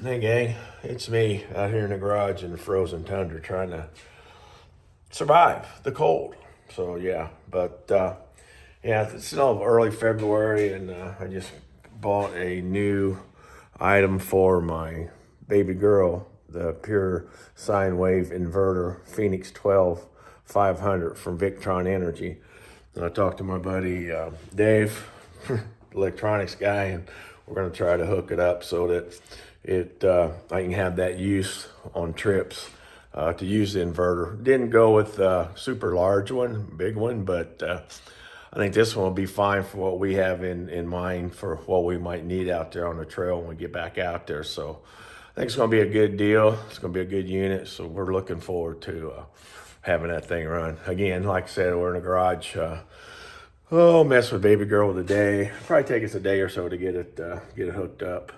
Hey gang, it's me out here in the garage in the frozen tundra trying to survive the cold. So yeah, yeah, it's still early February and I just bought a new item for my baby girl, the pure sine wave inverter Phoenix 12 500 from Victron Energy. And I talked to my buddy Dave, electronics guy, and we're gonna try to hook it up so that I can have that use on trips to use the inverter. Didn't go with a super large one, big one, but I think this one will be fine for what we have in mind for what we might need out there on the trail when we get back out there. So I think it's gonna be a good deal. It's gonna be a good unit. So we're looking forward to having that thing run. Again, like I said, we're in the garage. Mess with baby girl with a day. Probably take us a day or so to get it hooked up.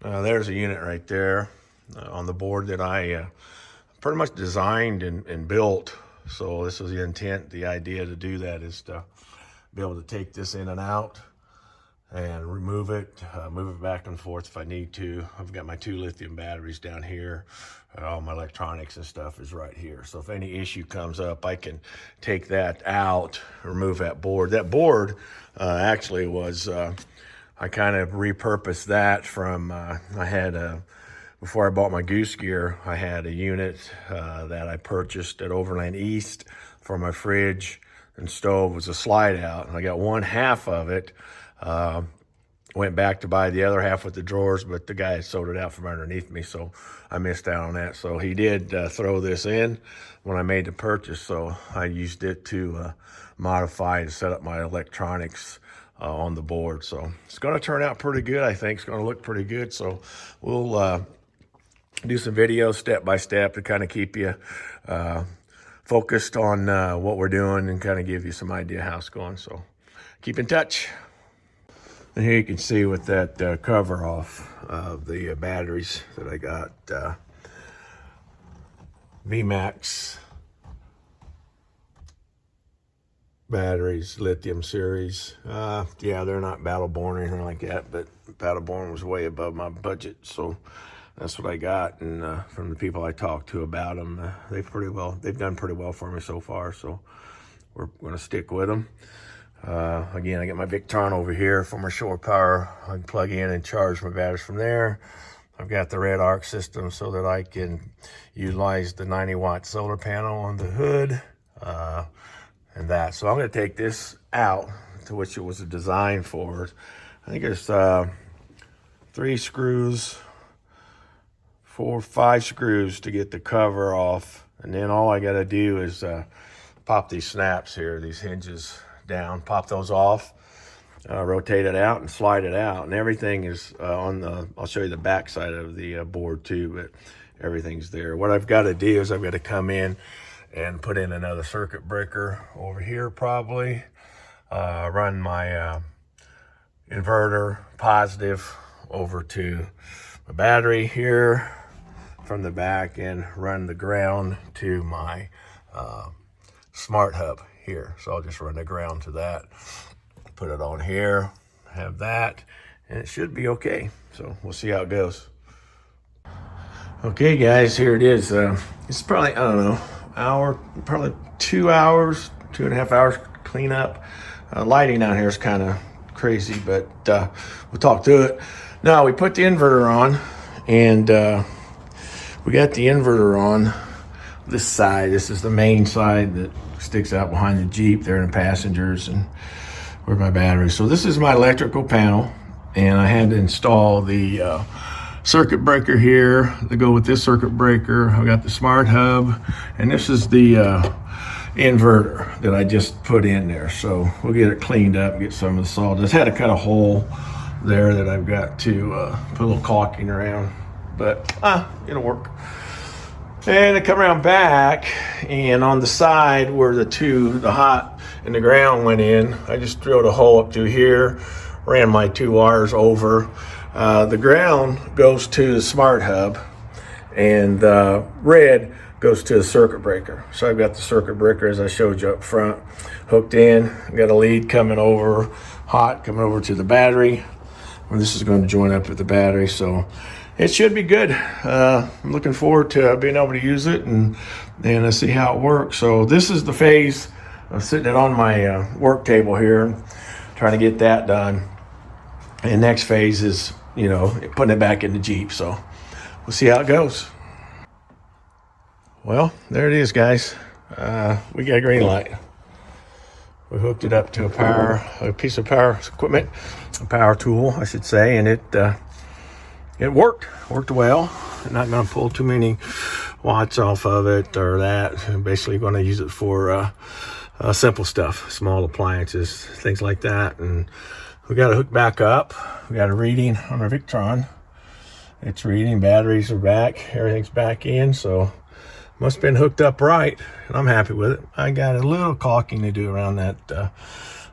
There's a unit right there on the board that I pretty much designed and built. So this was the intent. The idea to do that is to be able to take this in and out and remove it, move it back and forth if I need to. I've got my 2 lithium batteries down here. All my electronics and stuff is right here. So if any issue comes up, I can take that out, remove that board. That board actually was, I kind of repurposed that from, before I bought my goose gear, I had a unit that I purchased at Overland East for my fridge and stove. Was a slide out. I got one half of it. Went back to buy the other half with the drawers, but the guy had sold it out from underneath me, so I missed out on that. So he did throw this in when I made the purchase, so I used it to modify and set up my electronics on the board. So it's going to turn out pretty good. I think it's going to look pretty good. So we'll do some videos step by step to kind of keep you focused on what we're doing and kind of give you some idea how it's going. So keep in touch. And here you can see with that cover off of the batteries that I got, VMAX batteries, lithium series. Yeah, they're not battle born or anything like that, but battle born was way above my budget, so that's what I got. And from the people I talked to about them, they've done pretty well for me so far, so we're gonna stick with them. Again, I got my Victron over here for my shore power. I can plug in and charge my batteries from there. I've got the red arc system so that I can utilize the 90-watt solar panel on the hood and that. So I'm going to take this out, to which it was designed for. I think there's 3 screws, 4, 5 screws to get the cover off. And then all I got to do is pop these snaps here, these hinges down, pop those off, rotate it out and slide it out, and everything is I'll show you the back side of the board too, but everything's there. What I've got to do is I've got to come in and put in another circuit breaker over here, probably run my inverter positive over to my battery here from the back and run the ground to my smart hub here. So I'll just run the ground to that, put it on here, have that, and it should be okay. So we'll see how it goes. Okay guys, here it is. It's probably, I don't know, probably 2 hours, 2.5 hours clean up. Lighting down here is kind of crazy, but we'll talk through it. Now we put the inverter on, and we got the inverter on this side. This is the main side that sticks out behind the Jeep there in the passengers, and where my batteries. So this is my electrical panel, and I had to install the circuit breaker here to go with this circuit breaker. I've got the smart hub, and this is the inverter that I just put in there. So we'll get it cleaned up, get some of the sawdust. Had to cut a hole there that I've got to put a little caulking around, but it'll work. And I come around back, and on the side where the hot and the ground went in, I just drilled a hole up through here, ran my 2 wires over. The ground goes to the smart hub, and the red goes to the circuit breaker. So I've got the circuit breaker, as I showed you up front, hooked in. I've got a lead coming over, hot, coming over to the battery. And this is going to join up with the battery. So It should be good. I'm looking forward to being able to use it and see how it works. So this is the phase of sitting it on my work table here, trying to get that done. And next phase is, putting it back in the Jeep. So we'll see how it goes. Well, there it is, guys. We got a green light. We hooked it up to a piece of power equipment, a power tool, I should say, and it worked well. I'm not going to pull too many watts off of it or that. I'm basically going to use it for simple stuff, small appliances, things like that. And we got to hook back up. We got a reading on our Victron. It's reading, batteries are back, everything's back in, so must have been hooked up right, and I'm happy with it. I got a little caulking to do around that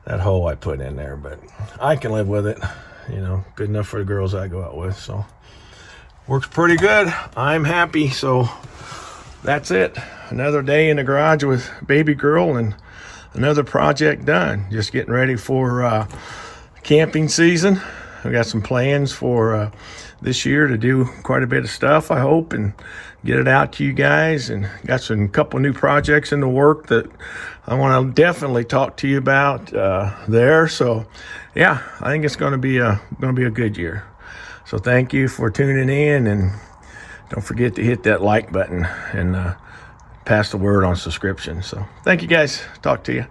hole I put in there, but I can live with it. Good enough for the girls I go out with. So works pretty good. I'm happy. So that's it. Another day in the garage with baby girl and another project done. Just getting ready for camping season. We got some plans for this year to do quite a bit of stuff, I hope, and get it out to you guys. And got some couple new projects in the work that I want to definitely talk to you about there. So yeah, I think it's going to be a good year. So thank you for tuning in, and don't forget to hit that like button and pass the word on subscription. So thank you guys. Talk to you.